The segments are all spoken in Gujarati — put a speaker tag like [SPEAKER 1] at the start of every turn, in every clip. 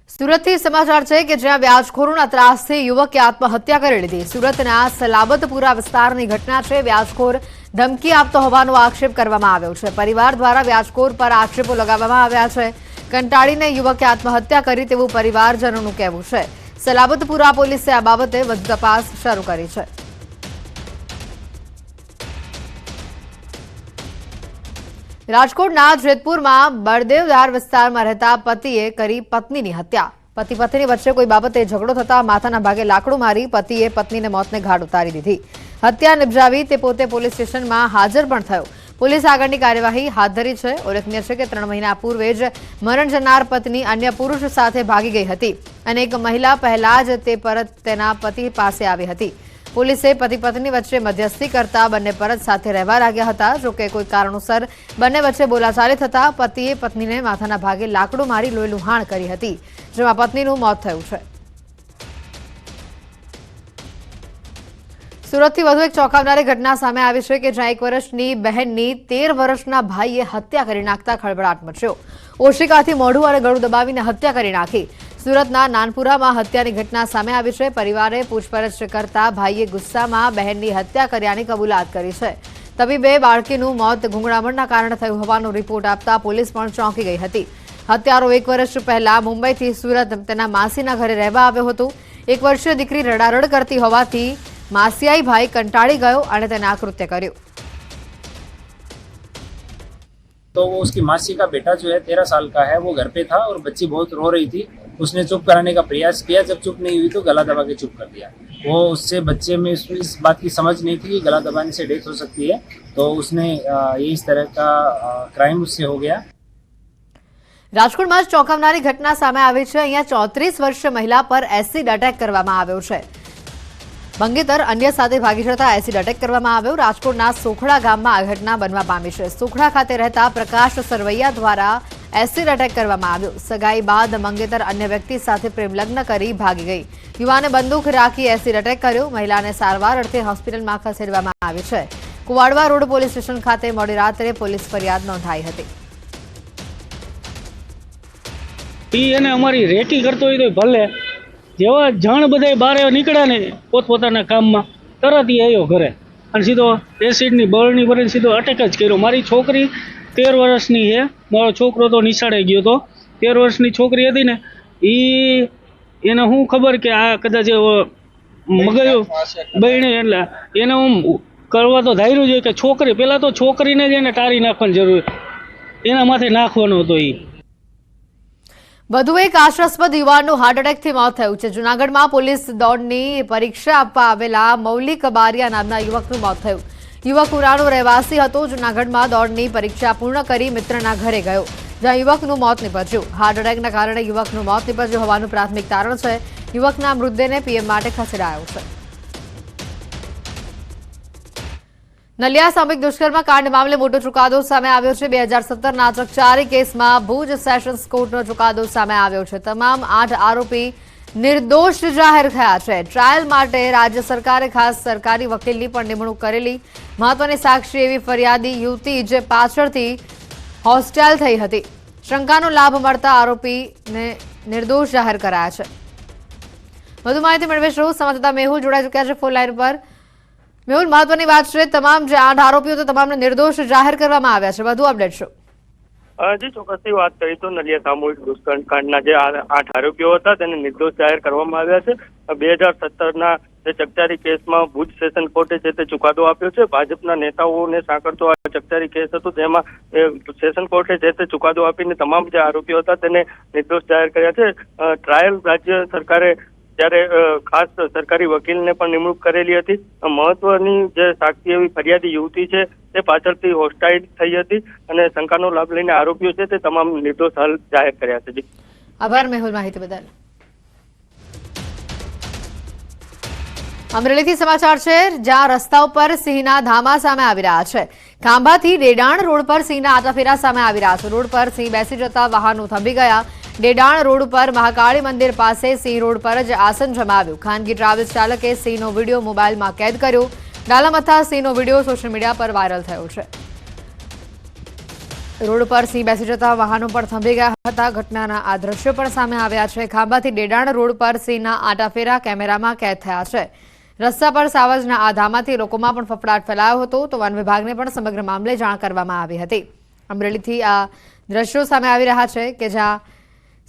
[SPEAKER 1] સુરતથી સમાચાર છે કે જ્યાં વ્યાજખોરોના ત્રાસથી યુવકે આત્મહત્યા કરી લીધી। સુરતના સલાબતપુરા વિસ્તારની ઘટના છે। વ્યાજખોર ધમકી આપતો હોવાનો આક્ષેપ કરવામાં આવ્યો છે। પરિવાર દ્વારા વ્યાજખોર પર આક્ષેપો લગાવવામાં આવ્યા છે। કંટાળીને યુવકે આત્મહત્યા કરી તેવું પરિવારજનોનું કહેવું છે। સલાબતપુરા પોલીસે આ બાબતે વધુ તપાસ શરૂ કરી છે। રાજકોટના જેતપુરમાં બળદેવધાર વિસ્તારમાં રહેતા પતિએ કરી પત્નીની હત્યા। પતિ પત્ની વચ્ચે કોઈ બાબતે ઝઘડો થતા માથાના ભાગે લાકડું મારી પતિએ પત્નીને મોતને ઘાટ ઉતારી દીધી। હત્યા નિપજાવી તે પોતે પોલીસ સ્ટેશનમાં હાજર પણ થયો। પોલીસ આગળની કાર્યવાહી હાથ ધરી છે। ઉલ્લેખનીય છે કે 3 મહિના પૂર્વે જ મરણ જનાર પત્ની અન્ય પુરુષ સાથે ભાગી ગઈ હતી અને એક મહિલા પહેલા જ તે પરત તેના પતિ પાસે આવી હતી। પોલીસે પતિ પત્ની વચ્ચે મધ્યસ્થી કરતા બંને પરત સાથે રહેવા લાગ્યા હતા। જો કે કોઈ કારણોસર બંને વચ્ચે બોલાચાલી થતા પતિએ પત્નીને માથાના ભાગે લાકડું મારી લોહી લુહાણ કરી હતી, જેમાં પત્નીનું મોત થયું છે। સુરતથી વધુ એક ચોંકાવનારી ઘટના સામે આવી છે કે જ્યાં 1 વર્ષની બહેનની 13 વર્ષના ભાઈએ હત્યા કરી નાખતા ખળભળાટ મચ્યો। ઓશિકાથી મોઢું અને ગળું દબાવીને હત્યા કરી નાખી। સુરતના નાનપુરામાં હત્યાની ઘટના સામે આવી છે। પરિવારે પૂછપરછ કરતા ભાઈએ ગુસ્સામાં બહેનની હત્યા કર્યાની કબૂલાત કરી છે। તબીબે બાળકીનું મોત ગૂંગળામણના કારણે થયું હોવાનો રિપોર્ટ આપતા પોલીસ પણ ચોંકી ગઈ હતી। હત્યારો 1 વર્ષ પહેલા મુંબઈથી સુરત તેના માસીના ઘરે રહેવા આવ્યો હતો। 1 વર્ષીય દીકરી રડારડ કરતી હોવાથી मासियाई भाई कंटाड़ी गयो और तेने आ कृत्य कर्યું।
[SPEAKER 2] तो वो उसकी मासी का बेटा जो है 13 साल का है, वो घर पे था और बच्ची बहुत रो रही थी। उसने चुप कराने का प्रयास किया, जब चुप नहीं हुई तो गला दबा के चुप कर दिया। वो उससे बच्चे में इस बात की समझ नहीं थी कि गला दबाने से डेथ हो सकती है, तो उसने ये इस तरह का क्राइम उससे हो गया।
[SPEAKER 1] રાજકોટમાં ચોંકાવનારી ઘટના સામે આવી છે। અહીંયા 34 વર્ષીય મહિલા પર એસિડ અટેક કરવામાં આવ્યો છે। મંગેતર અન્ય સાથે ભાગી જતા એસિડ અટેક કરવામાં આવ્યો। રાજકોટના સોખડા ગામમાં આ ઘટના બનવા પામી છે। સોખડા ખાતે રહેતા પ્રકાશ સરવૈયા દ્વારા એસિડ અટેક કરવામાં આવ્યો। સગાઈ બાદ મંગેતર અન્ય વ્યક્તિ સાથે પ્રેમ લગ્ન કરી ભાગી ગઈ। યુવાને બંદૂક રાખી એસિડ અટેક કર્યો। મહિલાને સારવાર અર્થે હોસ્પિટલમાં ખસેડવામાં આવી છે। કુવાડવા રોડ પોલીસ સ્ટેશન ખાતે મોડી રાત્રે પોલીસ ફરિયાદ નોંધાઈ હતી।
[SPEAKER 3] એને અમારી રેકી કરતો હોય તો ભલે, જેવા જાણ બધા બહાર નીકળ્યા ને પોતપોતાના કામમાં તરત આવ્યો ઘરે અને સીધો એસિડની બળની ભરીને સીધો અટેક જ કર્યો। મારી છોકરી 13 વર્ષની છે, મારો છોકરો તો નિશાળે ગયો હતો। 13 વર્ષની છોકરી હતી ને, એને શું ખબર કે આ કદાચ મગજ બહેણે, એટલે એને હું કરવા તો ધાર્યું છે કે છોકરી પહેલાં તો છોકરીને જ એને ટાળી નાખવાની જરૂર, એના માથે નાખવાનો હતો।
[SPEAKER 1] વધુ એક આશાસ્પદ યુવાનનું હાર્ટ એટેકથી મોત થયું છે। જૂનાગઢમાં પોલીસ દોડની પરીક્ષા આપવા આવેલા મૌલિક બારિયા નામના યુવકનું મોત થયું। યુવક ઉરાનો રહેવાસી હતો। જૂનાગઢમાં દોડની પરીક્ષા પૂર્ણ કરી મિત્રના ઘરે ગયો, જ્યાં યુવકનું મોત નીપજ્યું। હાર્ટ એટેકના કારણે યુવકનું મોત નીપજ્યું હોવાનું પ્રાથમિક તારણ છે। યુવકના મૃતદેહને પીએમ માટે ખસેડાયો છે। નલિયા સામૂહિક દુષ્કર્મ કાંડ મામલે મોટો ચુકાદો સામે આવ્યો છે। 2017ના ચકચારી કેસમાં ભુજ સેશન્સ કોર્ટનો ચુકાદો સામે આવ્યો છે। તમામ 8 આરોપી નિર્દોષ જાહેર થયા છે। ટ્રાયલ માટે રાજ્ય સરકારે ખાસ સરકારી વકીલની પણ નિમણૂક કરેલી। મહત્વની સાક્ષી એવી ફરિયાદી યુવતી જે પાછળથી હોસ્ટેલ થઈ હતી, શંકાનો લાભ મળતા આરોપીને નિર્દોષ જાહેર કરાયા છે। વધુ માહિતી મેળવીશું, સંવાદદાતા મેહુલ જોડાઈ ચૂક્યા છે ફોન લાઈન પર। મેહુલ, મહત્વની વાત છે, તમામ જે 8 આરોપીઓ તો તમામને નિર્દોષ જાહેર કરવામાં આવ્યા છે, વધુ અપડેટ શું?
[SPEAKER 4] જી, ચોક્કસથી વાત કરી તો નલિયા સામૂહિક દુષ્કર્મ કાંડના જે 8 આરોપીઓ હતા તેને નિર્દોષ જાહેર કરવામાં આવ્યા છે। 2017ના જે ચકચારી કેસમાં ભુજ સેશન કોર્ટે જે તે ચુકાદો આપ્યો છે। ભાજપના નેતાઓને સાંકળતો આ ચકચારી કેસ હતો, જેમાં સેશન કોર્ટે જે તે ચુકાદો આપીને તમામ જે આરોપીઓ હતા તેને નિર્દોષ જાહેર કર્યા છે। ટ્રાયલ રાજ્ય સરકારે ત્યારે ખાસ સરકારી વકીલને પણ નિમણૂક કરેલી હતી। મહત્વની જે સાક્ષી એવી ફરિયાદી યુવતી છે તે પાછળથી હોસ્ટાઇલ થઈ હતી અને શંકાનો લાભ લઈને આરોપીઓ છે તે તમામ નિર્દોષ હાલ જાહેર કર્યા છે।
[SPEAKER 1] આભાર મેહુલ માહિતી બદલ। અમરેલીથી સમાચાર છે, જ્યાં રસ્તા ઉપર સિંહના ધામા સામે આવી રહ્યા છે। ખાંભાથી ડેડાણ રોડ પર સિંહના આટાફેરા સામે આવી રહ્યા છે। રોડ પર સિંહ બેસી જતા વાહનો થંભી ગયા। ડેડાણ રોડ પર મહાકાળી મંદિર પાસે સિંહ રોડ પર જ આસન જમાવ્યું। ખાનગી ટ્રાવેલ્સ ચાલકે સિંહનો વિડીયો મોબાઈલમાં કેદ કર્યો। ડાલામથા સિંહનો વિડીયો સોશિયલ મીડિયા પર વાયરલ થયો છે। રોડ પર સિંહ બેસી જતા વાહનો પણ થંભી ગયા હતા. ઘટનાના આ દ્રશ્યો પણ સામે આવ્યા છે. ખાંભાથી ડેડાણ રોડ પર સિંહના આટાફેરા કેમેરામાં કેદ થયા છે. રસ્તા પર સાવજના આ ધામાથી લોકોમાં પણ ફફડાટ ફેલાયો હતો, તો વન વિભાગને પણ સમગ્ર મામલે જાણ કરવામાં આવી હતી. અમરેલીથી આ દ્રશ્યો સામે આવી રહ્યા છે કે જ્યાં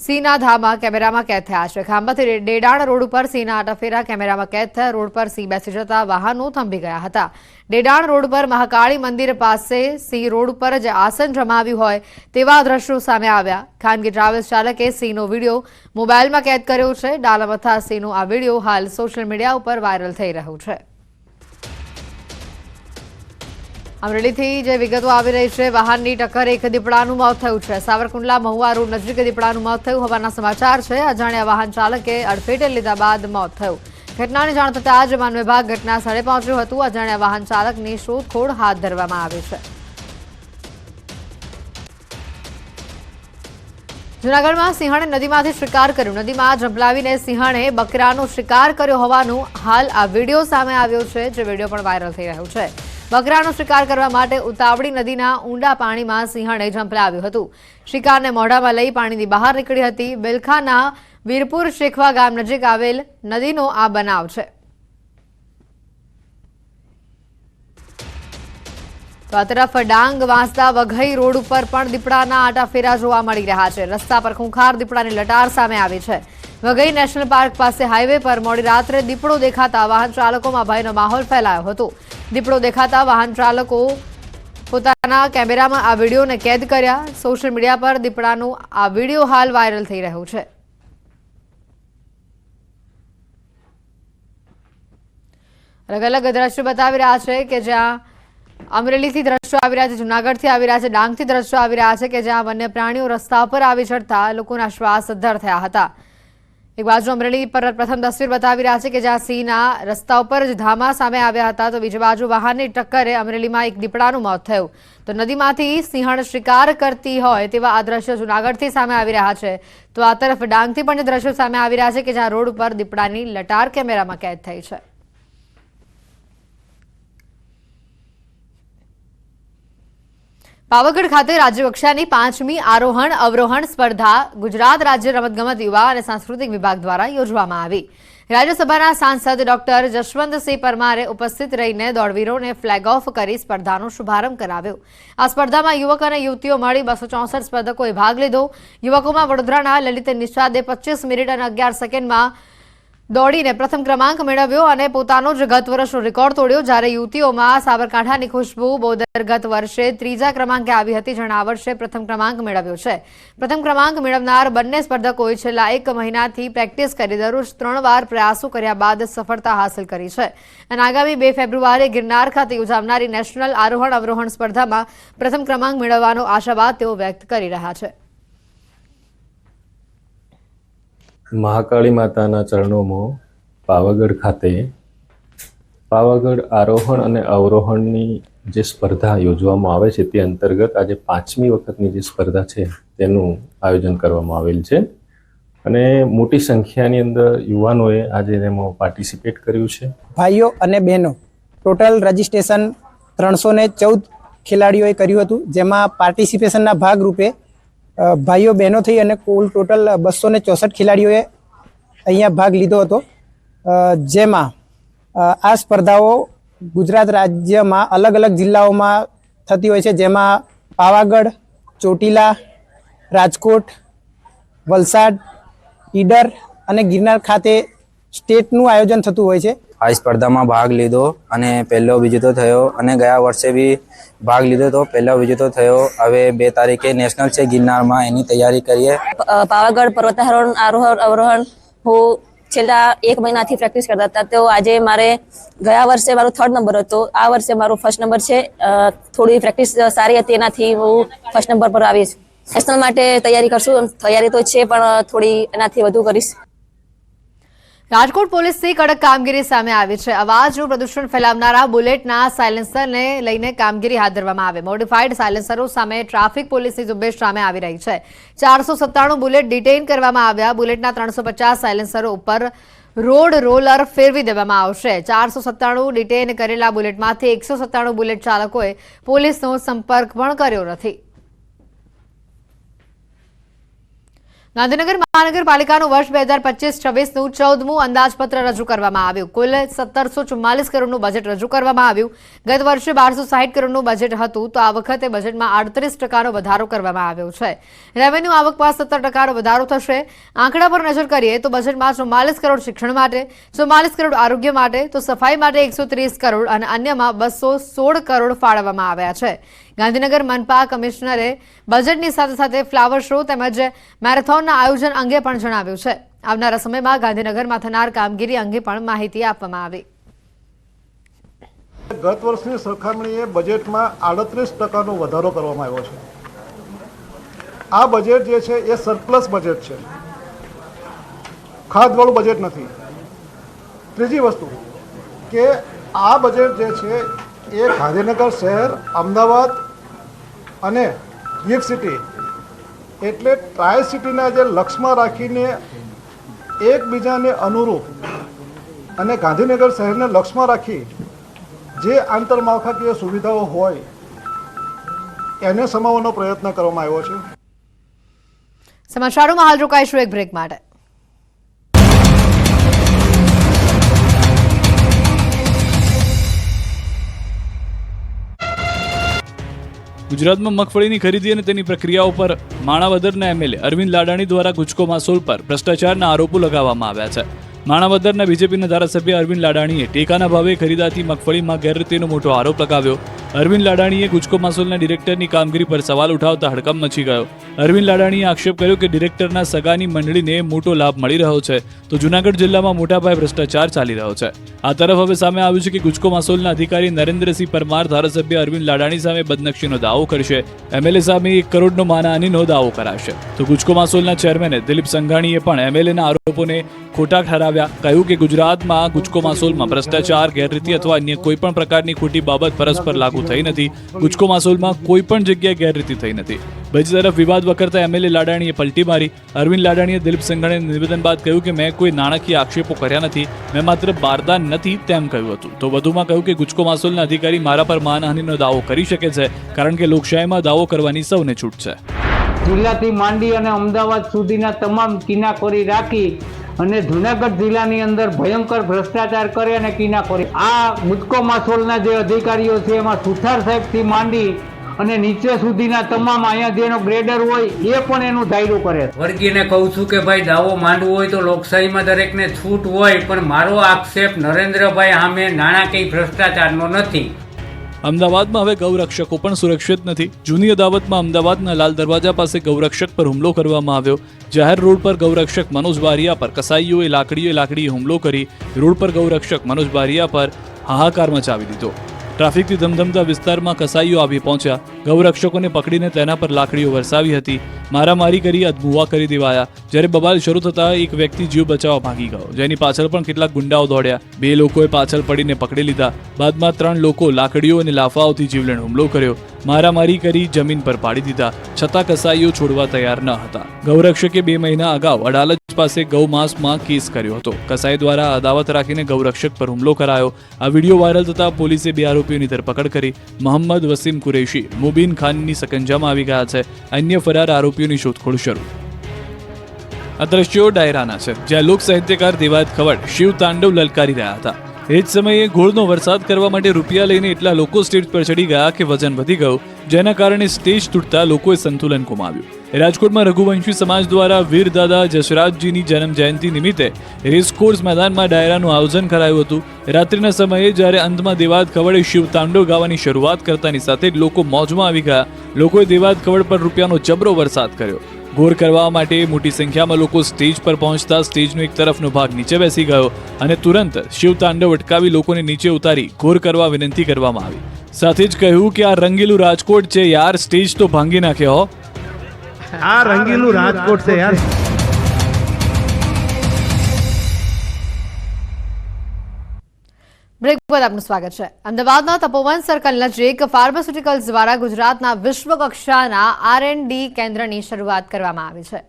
[SPEAKER 1] સિંહના ધામા કેમેરામાં કેદ થયા છે. ખાંભાથી ડેડાણ રોડ ઉપર સિંહના આટાફેરા કેમેરામાં કેદ થયા. રોડ પર સિંહ બેસી જતા વાહનો થંભી ગયા હતા. ડેડાણ રોડ પર મહાકાળી મંદિર પાસે સિંહ રોડ પર જ આસન જમાવ્યું હોય તેવા દ્રશ્યો સામે આવ્યા. ખાનગી ટ્રાવેલ્સ ચાલકે સિંહનો વિડીયો મોબાઈલમાં કેદ કર્યો છે. ડાલામથા સિંહનો આ વિડીયો હાલ સોશિયલ મીડિયા ઉપર વાયરલ થઈ રહ્યો છે. અમરેલીથી જે વિગતો આવી રહી છે, વાહનની ટક્કરે એક દીપડાનું મોત થયું છે. સાવરકુંડલા મહુવા રોડ નજીક દીપડાનું મોત થયું હોવાના સમાચાર છે. અજાણ્યા વાહન ચાલકે અડફેટે લીધા બાદ મોત થયું. ઘટનાની જાણ થતાં જ વન વિભાગ ઘટના સ્થળે પહોંચ્યું હતું. અજાણ્યા વાહન ચાલકની શોધખોળ હાથ ધરવામાં આવી છે. જૂનાગઢમાં સિંહણે નદીમાંથી શિકાર કર્યો. નદીમાં ઝંપલાવીને સિંહણે બકરાનો શિકાર કર્યો હોવાનું હાલ આ વિડીયો સામે આવ્યો છે, જે વિડીયો પણ વાયરલ થઈ રહ્યો છે. બકરાનો શિકાર કરવા માટે ઉતાવળી નદીના ઊંડા પાણીમાં સિંહણે ઝંપલાવ્યું હતું. શિકારને મોઢામાં લઈ પાણીની બહાર નીકળી હતી. બેલખાના વીરપુર શેખવા ગામ નજીક આવેલ નદીનો આ બનાવ છે. તો આ તરફ ડાંગ વાંસદા વઘઈ રોડ ઉપર પણ દીપડાના આટાફેરા જોવા મળી રહ્યા છે. રસ્તા પર ખૂંખાર દીપડાની લટાર સામે આવી છે. વઘઈ નેશનલ પાર્ક પાસે હાઈવે પર મોડી રાત્રે દીપડો દેખાતા વાહન ચાલકોમાં ભયનો માહોલ ફેલાયો હતો. દીપડો દેખાતા વાહન ચાલકો પોતાના કેમેરામાં આ વિડીયોને કેદ કર્યા. સોશિયલ મીડિયા પર દીપડાનો આ વિડીયો હાલ વાયરલ થઈ રહ્યો છે. અલગ અલગ દ્રશ્યો બતાવી રહ્યા છે કે જ્યાં અમરેલીથી દ્રશ્યો આવી રહ્યા છે, જૂનાગઢથી આવી રહ્યા છે, ડાંગથી દ્રશ્યો આવી રહ્યા છે કે જ્યાં વન્ય પ્રાણીઓ રસ્તા પર આવી ચડતા લોકોના શ્વાસ અદ્ધર થયા હતા. એક બાજુ અમરેલી પર પ્રથમ તસવીર બતાવી રહ્યા છે કે જ્યાં સિંહના રસ્તા ઉપર જ ધામા સામે આવ્યા હતા, તો બીજી બાજુ વાહનની ટક્કરે અમરેલીમાં એક દીપડાનું મોત થયું. તો નદીમાંથી સિંહણ શિકાર કરતી હોય તેવા આ દ્રશ્યો જૂનાગઢથી સામે આવી રહ્યા છે. તો આ તરફ ડાંગથી પણ દ્રશ્યો સામે આવી રહ્યા છે કે જ્યાં રોડ ઉપર દીપડાની લટાર કેમેરામાં કેદ થઈ છે. પાવાગઢ ખાતે રાજ્યકક્ષાની 5મી આરોહણ અવરોહણ સ્પર્ધા ગુજરાત રાજ્ય રમતગમત યુવા અને સાંસ્કૃતિક વિભાગ દ્વારા યોજવામાં આવી. રાજ્યસભાના સાંસદ ડોક્ટર જશવંતસિંહ પરમારે ઉપસ્થિત રહીને દોડવીરોને ફ્લેગ ઓફ કરી સ્પર્ધાનો શુભારંભ કરાવ્યો. આ સ્પર્ધામાં યુવક અને યુવતીઓ મળી 264 સ્પર્ધકોએ ભાગ લીધો. યુવકોમાં વડોદરાના લલિત નિષાદે 25 મિનિટ અને 11 સેકન્ડમાં દોડીને પ્રથમ ક્રમાંક મેળવ્યો અને પોતાનો જ ગત વર્ષનો રેકોર્ડ તોડ્યો. જ્યારે યુવતીઓમાં સાબરકાંઠાની ખુશ્બુ બોદર ગત વર્ષે 3જા ક્રમાંકે આવી હતી, જેણે આ વર્ષે પ્રથમ ક્રમાંક મેળવ્યો છે. પ્રથમ ક્રમાંક મેળવનાર બંને સ્પર્ધકોએ છેલ્લા 1 મહિનાથી પ્રેક્ટિસ કરી દરરોજ 3 વાર પ્રયાસો કર્યા બાદ સફળતા હાંસલ કરી છે. અને આગામી 2 ફેબ્રુઆરીએ ગિરનાર ખાતે યોજાનારી નેશનલ આરોહણ અવરોહણ સ્પર્ધામાં પ્રથમ ક્રમાંક મેળવવાનો આશાવાદ તેઓ વ્યક્ત કરી રહ્યા છે.
[SPEAKER 5] મહાકાળી માતાના ચરણોમાં પાવાગઢ ખાતે પાવાગઢ આરોહણ અને અવરોહણની જે સ્પર્ધા યોજવામાં આવે છે તે અંતર્ગત આજે 5મી વખતની જે સ્પર્ધા છે તેનું આયોજન કરવામાં આવેલ છે. અને મોટી સંખ્યાની અંદર યુવાનોએ આજે એમાં પાર્ટિસિપેટ કર્યું છે.
[SPEAKER 6] ભાઈઓ અને બહેનો ટોટલ રજિસ્ટ્રેશન 314 ખેલાડીઓએ કર્યું હતું, જેમાં પાર્ટિસિપેશનના ભાગરૂપે ભાઈઓ બહેનો થઈ અને કુલ ટોટલ 264 ખેલાડીઓએ અહીંયા ભાગ લીધો હતો. જેમાં આ સ્પર્ધાઓ ગુજરાત રાજ્યમાં અલગ અલગ જિલ્લાઓમાં થતી હોય છે, જેમાં પાવાગઢ, ચોટીલા, રાજકોટ, વલસાડ, ઈડર અને ગિરનાર ખાતે સ્ટેટનું આયોજન થતું હોય છે.
[SPEAKER 7] આ સ્પર્ધામાં ભાગ લીધો અને પહેલો વિજેતો થયો અને ગયા વર્ષે બી ભાગ લીધો તો પહેલો વિજેતો થયો. હવે 2 તારીખે નેશનલ છે ગિરનારમાં, એની તૈયારી કરીએ.
[SPEAKER 8] પાવાગઢ પર્વતારોહણ આરોહણ અવરોહણ હું છેલ્લા 1 મહિનાથી પ્રેક્ટિસ કરતા હતા. તો આજે મારે ગયા વર્ષે મારો 3rd નંબર હતો, આ વર્ષે મારો 1st નંબર છે. થોડી પ્રેક્ટિસ સારી હતી, એનાથી હું 1st નંબર પર આવી છું. નેશનલ માટે તૈયારી કરશું. તૈયારી તો છે પણ થોડી એનાથી વધુ કરીશ.
[SPEAKER 1] રાજકોટ પોલીસની કડક કામગીરી સામે આવી છે. અવાજનું પ્રદૂષણ ફેલાવનારા બુલેટના સાયલેન્સરને લઈને કામગીરી હાથ ધરવામાં આવી. મોડિફાઈડ સાયલેન્સરો સામે ટ્રાફિક પોલીસની ઝુંબેશ સામે આવી રહી છે. 497 બુલેટ ડિટેઇન કરવામાં આવ્યા. બુલેટના 350 સાયલેન્સરો ઉપર રોડ રોલર ફેરવી દેવામાં આવશે. 497 ડિટેઇન કરેલા બુલેટમાંથી 197 બુલેટ ચાલકોએ પોલીસનો સંપર્ક પણ કર્યો નથી. ગાંધીનગર મહાનગરપાલિકાનું વર્ષ 2025-26નું 14મું અંદાજપત્ર રજૂ કરવામાં આવ્યું. કુલ 1744 કરોડનું બજેટ રજૂ કરવામાં આવ્યું. ગત વર્ષે 1260 કરોડનું બજેટ હતું, તો આ વખતે બજેટમાં 38% વધારો કરવામાં આવ્યો છે. રેવન્યુ આવકમાં 17% વધારો થશે. આંકડા પર નજર કરીએ તો બજેટમાં 44 કરોડ શિક્ષણ માટે, 44 કરોડ આરોગ્ય માટે, તો સફાઈ માટે 130 કરોડ અને અન્યમાં 216 કરોડ ફાળવવામાં આવ્યા છે. ગાંધીનગર મનપા કમિશનરે બજેટની સાથે સાથે ફ્લાવર શો તેમજ મેરેથોનના આયોજન અંગે પણ જણાવ્યું છે. આવનારા સમયમાં ગાંધીનગરમાં થનાર કામગીરી અંગે પણ માહિતી આપવામાં આવી.
[SPEAKER 9] ગત વર્ષની સરખામણીએ બજેટમાં 38%નો વધારો કરવામાં આવ્યો છે. આ બજેટ જે છે એ સરપ્લસ બજેટ છે, ખાધવાળું બજેટ નથી. ત્રીજી વસ્તુ કે આ બજેટ જે છે એ ગાંધીનગર શહેર, અમદાવાદ અને ગિફ્ટ સિટી એટલે ટ્રાય સિટીના જે લક્ષ્યમાં રાખીને એકબીજાને અનુરૂપ અને ગાંધીનગર શહેરને લક્ષ્યમાં રાખી જે આંતરમાળખાકીય સુવિધાઓ હોય એને સમાવવાનો પ્રયત્ન કરવામાં આવ્યો છે.
[SPEAKER 1] સમાચારોમાં હાલ રોકાઈશું એક બ્રેક માટે.
[SPEAKER 10] ગુજરાતમાં મગફળીની ખરીદી અને તેની પ્રક્રિયાઓ પર માણાવદરના એમએલએ અરવિંદ લાડાણી દ્વારા ગુજકો માસોલ પર ભ્રષ્ટાચારના આરોપો લગાવવામાં આવ્યા છે. માણાવદરના બીજેપીના ધારાસભ્ય અરવિંદ લાડાણીએ ટેકાના ભાવે ખરીદાતી મગફળીમાં ગેરરીતિનો મોટો આરોપ લગાવ્યો. અરવિંદ લાડાણીએ ગુજકો માસોલના ડિરેક્ટરની કામગીરી પર સવાલ ઉઠાવતા હડકંપ મચી ગયો. અરવિંદ લાડાણીએ આક્ષેપ કર્યો કે ડિરેક્ટરના સગાની મંડળીને મોટો લાભ મળી રહ્યો છે, તો જૂનાગઢ જિલ્લામાં મોટા પાયે ભ્રષ્ટાચાર ચાલી રહ્યો છે. આ તરફ હવે સામે આવ્યું છે કે ગુજકો માસોલના અધિકારી નરેન્દ્રસિંહ પરમાર ધારાસભ્ય અરવિંદ લાડાણી સામે બદનક્ષીનો દાવો કરશે. એમએલએ સામે 1 કરોડનો માનહાનિનો દાવો કરાશે. તો ગુજકો માસોલના ચેરમેન દિલીપ સંઘાણીએ પણ એમએલએના આરોપોને ખોટા ઠરાવ્યા. કહ્યું કે ગુજરાતમાં ગુજકો માસોલમાં ભ્રષ્ટાચાર, ગેરરીતિ અથવા અન્ય કોઈપણ પ્રકારની ખોટી બાબત પરસ્પર લાગુ થઈ નથી. ગુજકો માસોલમાં કોઈ પણ જગ્યાએ ગેરરીતિ થઈ નથી. બીજી તરફ વિવાદ વકરતા એમએલએ લાડાણીએ પલટી મારી. અરવિંદ લાડાણીએ દિલીપ સંઘાણીના નિવેદન બાદ કહ્યું કે મેં કોઈ નાણાકીય આક્ષેપો કર્યા નથી, મેં માત્ર બારદાન નથી તેમ કહ્યું હતું. તો વધુમાં કહ્યું કે ગુજકો માસોલના અધિકારી મારા પર માનહાનિનો દાવો કરી શકે છે, કારણ કે લોકશાહીમાં દાવો કરવાની સૌને છૂટ છે.
[SPEAKER 11] જિલ્લાથી માંડી અને અમદાવાદ સુધીના તમામ કિનાકોરી રાખી અને જુનાગઢ જિલ્લાની અંદર ભયંકર ભ્રષ્ટાચાર કરે અને કિનાકોરી. આ ગુજકો માસોલના જે અધિકારીઓ છે એમાં સુથાર સાહેબથી માંડી અને નીચે સુધીના તમામ અહીંયા જેનો ગ્રેડર હોય એ પણ એનું ધાર્યું કરે.
[SPEAKER 12] વર્ગીને કહું છું કે ભાઈ દાવો માંડવો હોય તો લોકશાહીમાં દરેકને છૂટ હોય, પણ મારો આક્ષેપ નરેન્દ્રભાઈ સામે નાણાકીય ભ્રષ્ટાચારનો નથી.
[SPEAKER 10] અમદાવાદમાં હવે ગૌરક્ષકો પણ સુરક્ષિત નથી. જૂની અદાવતમાં અમદાવાદના લાલ દરવાજા પાસે ગૌરક્ષક પર હુમલો કરવામાં આવ્યો. જાહેર રોડ પર ગૌરક્ષક મનોજ બારિયા પર કસાઈઓએ લાકડીએ હુમલો કરી રોડ પર ગૌરક્ષક મનોજ બારિયા પર હાહાકાર મચાવી દીધો. ટ્રાફિકથી ધમધમતા વિસ્તારમાં કસાઈઓ આવી પહોંચ્યા. ગૌરક્ષકોને પકડીને તેના પર લાકડીઓ વરસાવી હતી. મારામારી કરી અધમુવા કરી દેવાયા. જ્યારે બબાલ શરૂ થતા એક વ્યક્તિ જીવ બચાવવા ભાગી ગયો, જેની પાછળ પણ કેટલાક ગુંડાઓ દોડ્યા. 2 લોકોએ પાછળ પડીને પકડી લીધા. બાદમાં 3 લોકો લાકડીઓ અને લાફાઓથી જીવલેણ હુમલો કર્યો. મારામારી કરી જમીન પર પાડી દીધા. છતાં કસાઈઓ છોડવા તૈયાર ન હતા. ગૌરક્ષકે 2 મહિના અગાઉ અડાલજ પાસે ગૌમાંસમાં કેસ કર્યો હતો. કસાઈ દ્વારા અદાવત રાખીને ગૌરક્ષક પર હુમલો કરાયો. આ વિડીયો વાયરલ થતા પોલીસે 2 આરોપીઓની ધરપકડ કરી. મોહમ્મદ વસીમ કુરેશી, મુબીન ખાનની સકંજામાં આવી ગયા છે. અન્ય ફરાર આરોપીઓની શોધખોળ શરૂ. આ દ્રશ્યો ડાયરાના છે, જ્યાં લોક સાહિત્યકાર દેવાયત ખવડ શિવ તાંડવ લલકારી રહ્યા હતા. એ જ સમયે ગોળનો વરસાદ કરવા માટે રૂપિયા લઈને એટલા લોકો સ્ટેજ પર ચડી ગયા કે વજન વધી ગયું, જેના કારણે સ્ટેજ તૂટતા લોકોએ સંતુલન ગુમાવ્યું. રાજકોટમાં રઘુવંશી સમાજ દ્વારા વીર દાદા જશરાજજીની જન્મ જયંતિ નિમિત્તે રેસકોર્સ મેદાનમાં ડાયરાનું આયોજન કરાયું હતું. રાત્રિના સમયે જ્યારે અંતમાં દેવાયત ખવડે શિવ તાંડવ ગાવાની શરૂઆત કરતાની સાથે જ લોકો મોજમાં આવી ગયા. લોકોએ દેવાયત ખવડ પર રૂપિયાનો જબરો વરસાદ કર્યો. ઘોર કરવા માટે મોટી સંખ્યામાં લોકો સ્ટેજ પર પહોંચતા સ્ટેજનો એક તરફનો ભાગ નીચે બેસી ગયો અને તુરંત શિવ તાંડવ અટકાવી લોકોને નીચે ઉતારી ઘોર કરવા વિનંતી કરવામાં આવી. સાથે જ કહ્યું કે આ રંગીલું રાજકોટ છે યાર, સ્ટેજ તો ભાંગી નાખ્યો હો.
[SPEAKER 13] આ રંગીલું રાજકોટ છે યાર.
[SPEAKER 1] બ્રેક બાદ આપનું સ્વાગત છે. અમદાવાદના તપોવન સર્કલ નજીક ફાર્માસ્યુટિકલ્સ દ્વારા ગુજરાતના વિશ્વ કક્ષાના R&D કેન્દ્રની શરૂઆત કરવામાં આવી છે.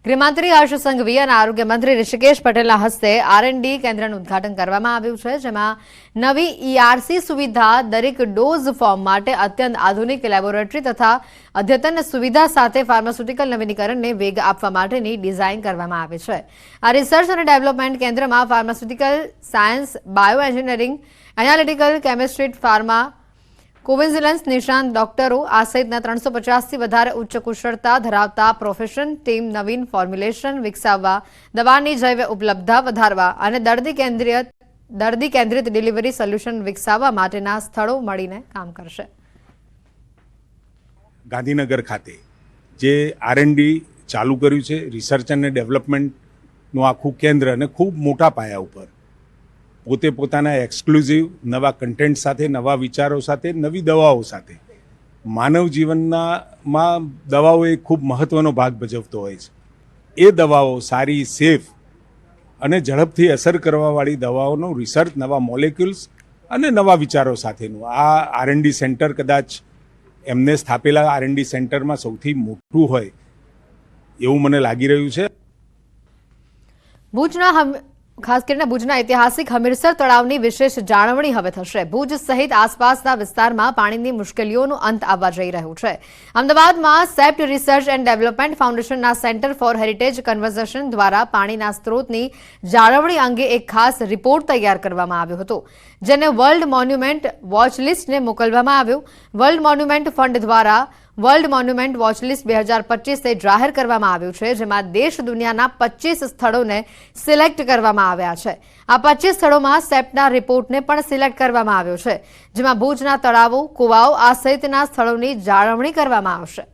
[SPEAKER 1] ગૃહમંત્રી હર્ષ સંઘવી અને આરોગ્ય મંત્રી ઋષિકેશ પટેલના હસ્તે R&D કેન્દ્રનું ઉદ્ઘાટન કરવામાં આવ્યું છે, જેમાં નવી ERC સુવિધા, દરેક ડોઝ ફોર્મ માટે અત્યંત આધુનિક લેબોરેટરી તથા અદ્યતન સુવિધા સાથે ફાર્માસ્યુટિકલ નવીનીકરણને વેગ આપવા માટેની ડિઝાઇન કરવામાં આવી છે. આ રિસર્ચ અને ડેવલપમેન્ટ કેન્દ્રમાં pharmaceutical science, bio engineering, analytical chemistry, pharmacovigilance નિષ્ણાંત ડોક્ટરો આ સહિતના 350થી વધારે ઉચ્ચ કુશળતા ધરાવતા પ્રોફેશન ટીમ નવીન ફોર્મ્યુલેશન વિકસાવવા, દવાની જૈવ ઉપલબ્ધતા વધારવા અને દર્દી કેન્દ્રિત ડિલિવરી સોલ્યુશન વિકસાવવા માટેના સ્થળો મળીને કામ કરશે.
[SPEAKER 14] ગાંધીનગર ખાતે જે R&D ચાલુ કર્યું છે, રિસર્ચ અને ડેવલપમેન્ટનું આખું કેન્દ્ર, અને ખૂબ મોટા પાયા ઉપર પોતે પોતાના એક્સક્લુઝિવ નવા કન્ટેન્ટ સાથે, નવા વિચારો સાથે, નવી દવાઓ સાથે માનવ જીવનમાં દવાઓ એક ખૂબ મહત્ત્વનો ભાગ ભજવતો હોય છે. એ દવાઓ સારી, સેફ અને ઝડપથી અસર કરવાવાળી દવાઓનું રિસર્ચ, નવા મોલેક્યુલ્સ અને નવા વિચારો સાથેનું આ R&D સેન્ટર કદાચ એમને સ્થાપેલા R&D સેન્ટરમાં સૌથી મોટું હોય એવું મને લાગી રહ્યું છે.
[SPEAKER 1] ખાસ કરીને ભુજના ઐતિહાસિક હમીરસર તળાવની વિશેષ જાળવણી હવે થશે. ભુજ સહિત આસપાસના વિસ્તારમાં પાણીની મુશ્કેલીઓનો અંત આવવા જઈ રહ્યો છે. અમદાવાદમાં સેપ્ટ રિસર્ચ એન્ડ ડેવલપમેન્ટ ફાઉન્ડેશનના સેન્ટર ફોર હેરિટેજ કન્ઝર્વેશન દ્વારા પાણીના સ્ત્રોતની જાળવણી અંગે એક ખાસ રિપોર્ટ તૈયાર કરવામાં આવ્યો હતો, જેને વર્લ્ડ મોન્યુમેન્ટ વોચ લિસ્ટને મોકલવામાં આવ્યો. વર્લ્ડ મોન્યુમેન્ટ ફંડ દ્વારા વર્લ્ડ મોન્યુમેન્ટ વોચ લિસ્ટ 2025 જાહેર કરવામાં આવ્યું છે, જેમાં દેશ દુનિયાના 25 સ્થળોને સિલેક્ટ કરવામાં આવ્યા છે. આ 25 સ્થળોમાં સેપ્ટના રિપોર્ટને પણ સિલેક્ટ કરવામાં આવ્યો છે, જેમાં ભુજના તળાવો, કુવાઓ આ સહિતના સ્થળોની જાળવણી કરવામાં આવશે.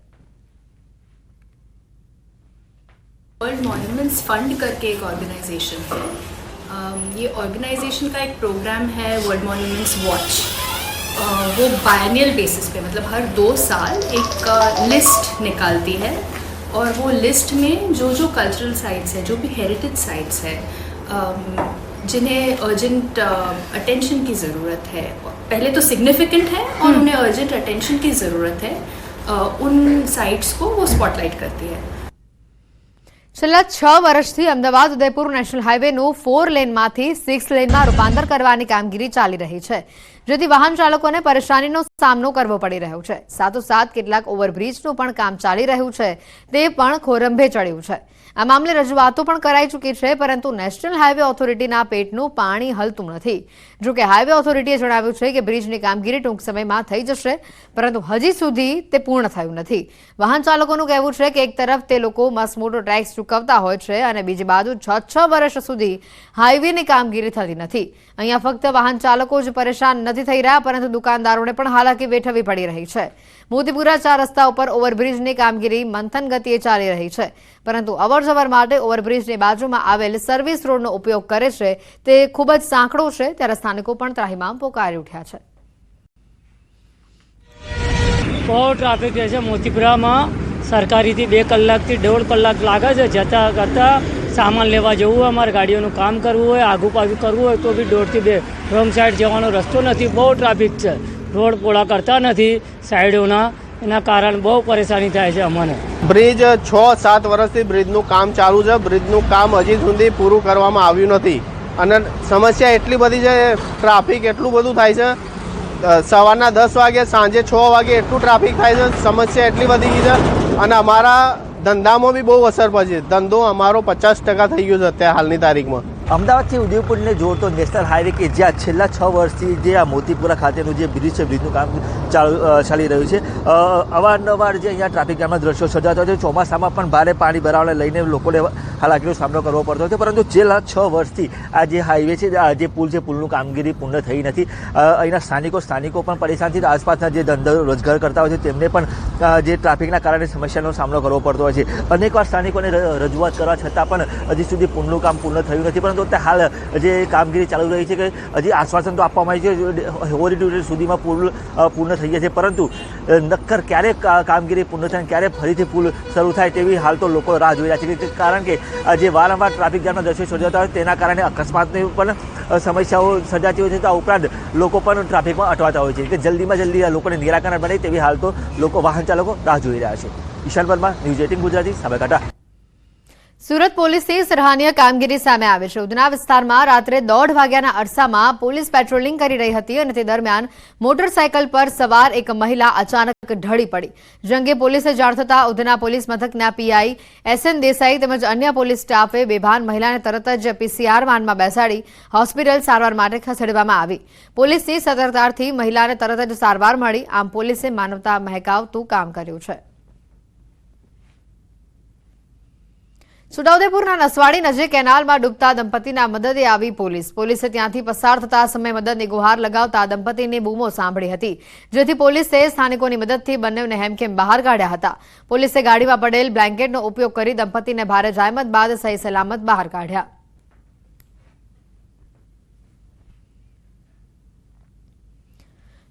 [SPEAKER 15] वर्ल्ड मॉन्यूमेंट्स फंड करके एक ऑर्गेनाइजेशन है. ये ऑर्गेनाइजेशन का एक प्रोग्राम है वर्ल्ड मॉन्यूमेंट्स वॉच. वो बायनियल बेसिस पे, मतलब हर 2 साल एक लिस्ट निकालती है, और वो लिस्ट में जो जो कल्चरल साइट्स है, जो भी हेरिटेज साइट्स है, जिन्हें अर्जेंट अटेंशन की ज़रूरत है, पहले तो सिग्निफिकेंट है और उन्हें अर्जेंट अटेंशन की ज़रूरत है, उन साइट्स को वो स्पॉटलाइट करती है.
[SPEAKER 1] છેલ્લા 6 વર્ષથી અમદાવાદ ઉદયપુર નેશનલ હાઈવેનું 4 લેનમાંથી 6 લેનમાં રૂપાંતર કરવાની કામગીરી ચાલી રહી છે, જેથી વાહન ચાલકોને પરેશાનીનો સામનો કરવો પડી રહ્યો છે. સાથોસાથ કેટલાક ઓવરબ્રિજનું પણ કામ ચાલી રહ્યું છે, તે પણ ખોરંભે ચડ્યું છે. આ મામલે રજૂઆતો પણ કરાઈ ચૂકી છે, પરંતુ નેશનલ હાઈવે ઓથોરિટીના પેટનું પાણી હલતું નથી. જોકે હાઈવે ઓથોરિટીએ જણાવ્યું છે કે બ્રિજની કામગીરી ટૂંક સમયમાં થઈ જશે, પરંતુ હજી સુધી તે પૂર્ણ થયું નથી. વાહન ચાલકોનું કહેવું છે કે એક તરફ તે લોકો મસમોટો ટેક્સ ચૂકવતા હોય છે અને બીજી બાજુ 6 વર્ષ સુધી હાઈવેની કામગીરી થતી નથી. અહીંયા ફક્ત વાહન ચાલકો જ પરેશાન નથી થઈ રહ્યા, પરંતુ દુકાનદારોને પણ હાલાકી વેઠવી પડી રહી છે. મોતીપુરા 4 રસ્તા ઉપર ઓવરબ્રિજની કામગીરી મંથન ગતિએ ચાલી રહી છે, પરંતુ અવરજવર માટે ઓવરબ્રિજની બાજુમાં આવેલ સર્વિસ રોડનો ઉપયોગ કરે છે તે ખૂબ જ સાંકડો છે, ત્યારે સ્થાનિકો પણ ત્રાહિમામ પોકારી ઉઠ્યા છે.
[SPEAKER 3] બહુ ટ્રાફિક રહે છે મોતીપુરામાં. સરકારીથી 2 કલાકથી 1.5 કલાક લાગે છે જતાં કરતાં. સામાન લેવા જવું હોય, અમારે ગાડીઓનું કામ કરવું હોય, આગુ પાછું કરવું હોય તો બી 1.5 થી 2 રોંગ સાઈડ જવાનો રસ્તો નથી. બહુ ટ્રાફિક છે, રોડ પોળા કરતા નથી સાઈડોના, એના કારણે બહુ પરેશાની થાય છે અમને.
[SPEAKER 16] બ્રિજ 6-7 વર્ષથી બ્રિજનું કામ ચાલુ છે. બ્રિજનું કામ હજી સુધી પૂરું કરવામાં આવ્યું નથી, અને સમસ્યા એટલી બધી છે, ટ્રાફિક એટલું બધું થાય છે. સવારના 10 વાગે, સાંજે 6 વાગે એટલું ટ્રાફિક થાય છે. સમસ્યા એટલી બધી ગઈ છે, અને અમારા ધંધામાં બી બહુ અસર પડશે. ધંધો અમારો 50% થઈ ગયો છે અત્યારે હાલની તારીખમાં.
[SPEAKER 17] અમદાવાદથી ઉદયપુરને જોડતો નેશનલ હાઈવે કે જ્યાં છેલ્લા 6 વર્ષથી જે આ મોતીપુરા ખાતેનું જે બ્રિજ છે, બ્રિજનું કામ ચાલી રહ્યું છે. અવારનવાર જે અહીંયા ટ્રાફિક જામના દ્રશ્યો સર્જાતા હોય છે. ચોમાસામાં પણ ભારે પાણી ભરાવાને લઈને લોકોને હાલાકીનો સામનો કરવો પડતો હતો, પરંતુ છેલ્લા 6 વર્ષથી આ જે હાઈવે છે, આ જે પુલ છે, પુલનું કામગીરી પૂર્ણ થઈ નથી. અહીંના સ્થાનિકો પણ પરેશાન છે. આસપાસના જે ધંધો રોજગાર કરતા હોય છે તેમને પણ જે ટ્રાફિકના કારણે સમસ્યાનો સામનો કરવો પડતો હોય છે. અનેકવાર સ્થાનિકોને રજૂઆત કરવા છતાં પણ હજી સુધી પુલનું કામ પૂર્ણ થયું નથી. પરંતુ હાલ જે કામગીરી ચાલુ રહી છે કે હજી આશ્વાસન તો આપવામાં આવ્યું છે હોળી સુધીમાં પુલ પૂર્ણ થઈ જશે, પરંતુ નક્કર ક્યારે કામગીરી પૂર્ણ થાય, ક્યારે ફરીથી પુલ શરૂ થાય તેવી હાલ તો લોકો રાહ જોઈ રહ્યા છે. કારણ કે જે વારંવાર ટ્રાફિક જામના દ્રશ્યો સર્જાતા હોય તેના કારણે અકસ્માતની પણ સમસ્યાઓ સર્જાતી હોય છે. આ ઉપરાંત લોકો પણ ટ્રાફિકમાં અટવાતા હોય છે કે જલ્દીમાં જલ્દી આ લોકોને નિરાકરણ બને તેવી હાલ તો લોકો વાહન ચાલકો રાહ જોઈ રહ્યા છે. ઈશાન વર્મા, ન્યૂઝ 18 ગુજરાતી, સાબરકાંઠા.
[SPEAKER 1] સુરત પોલીસની સરાહનીય કામગીરી સામે આવી છે। ઉધના વિસ્તારમાં રાત્રે 1:30 વાગ્યાના અરસામાં પોલીસ પેટ્રોલિંગ કરી રહી હતી અને તે દરમિયાન મોટરસાયકલ પર સવાર એક મહિલા અચાનક ઢળી પડી। જંગે પોલીસે જાણ થતાં ઉધના પોલીસ મથકના પીઆઈ એસએન દેસાઈ તેમજ અન્ય પોલીસ સ્ટાફે બેભાન મહિલાને તરત જ પીસીઆર વાનમાં બેસાડી હોસ્પિટલ સારવાર માટે ખસેડવામાં આવી। પોલીસની સતર્કતાથી મહિલાને તરત જ સારવાર મળી। આમ પોલીસે માનવતા મહેકાવતું કામ કર્યું છે। છોટાઉદેપુરના નસવાડી નજીક કેનાલમાં ડૂબતા દંપતીના મદદે આવી પોલીસે ત્યાંથી પસાર થતા સમયે મદદની ગુહાર લગાવતા દંપતીની બૂમો સાંભળી હતી, જેથી પોલીસે સ્થાનિકોની મદદથી બંનેને હેમખેમ બહાર કાઢ્યા હતા। પોલીસે ગાડીમાં પડેલ બ્લેન્કેટનો ઉપયોગ કરી દંપતીને ભારે જહેમત બાદ સહી સલામત બહાર કાઢ્યા।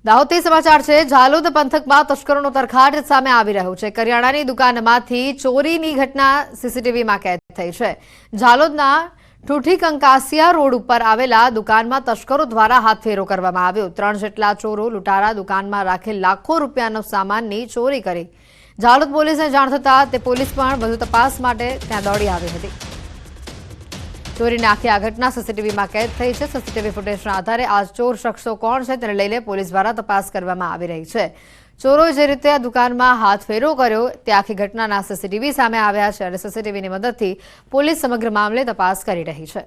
[SPEAKER 1] દાહોદથી સમાચાર છે। ઝાલોદ પંથકમાં તસ્કરોનો તરખાટ સામે આવી રહ્યો છે। કરિયાણાની દુકાનમાંથી ચોરીની ઘટના સીસીટીવીમાં કેદ થઈ છે। ઝાલોદના ઠુઠી કંકાસિયા રોડ ઉપર આવેલા દુકાનમાં તસ્કરો દ્વારા હાથફેરો કરવામાં આવ્યો। 3 જેટલા ચોરો લૂંટારા દુકાનમાં રાખેલ લાખો રૂપિયાનો સામાનની ચોરી કરી। ઝાલોદ પોલીસને જાણ થતાં તે પોલીસ પણ વધુ તપાસ માટે ત્યાં દોડી આવી હતી। ચોરીની આખી આ ઘટના સીસીટીવીમાં કેદ થઈ છે। સીસીટીવી ફૂટેજના આધારે આ ચોર શખ્સો કોણ છે તેને લઈને પોલીસ દ્વારા તપાસ કરવામાં આવી રહી છે। ચોરોએ જે રીતે આ દુકાનમાં હાથફેરો કર્યો તે આખી ઘટનાના સીસીટીવી સામે આવ્યા છે અને સીસીટીવીની મદદથી પોલીસ સમગ્ર મામલે તપાસ કરી રહી છે।